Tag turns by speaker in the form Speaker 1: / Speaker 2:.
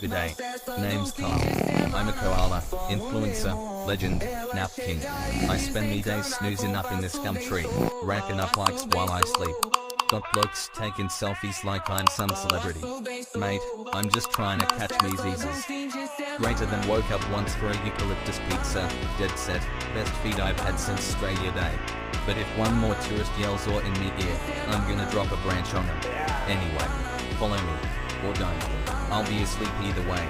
Speaker 1: G'day. Name's Carl. I'm a koala, influencer, legend, nap king. I spend me days snoozing up in this gum tree, racking up likes while I sleep. Got blokes taking selfies like I'm some celebrity. Mate, I'm just trying to catch me Z's. Greater than woke up once for a eucalyptus pizza, dead set, best feed I've had since Australia Day. But if one more tourist yells or in me ear, I'm gonna drop a branch on them. Anyway, follow me, or don't. I'll be asleep either way.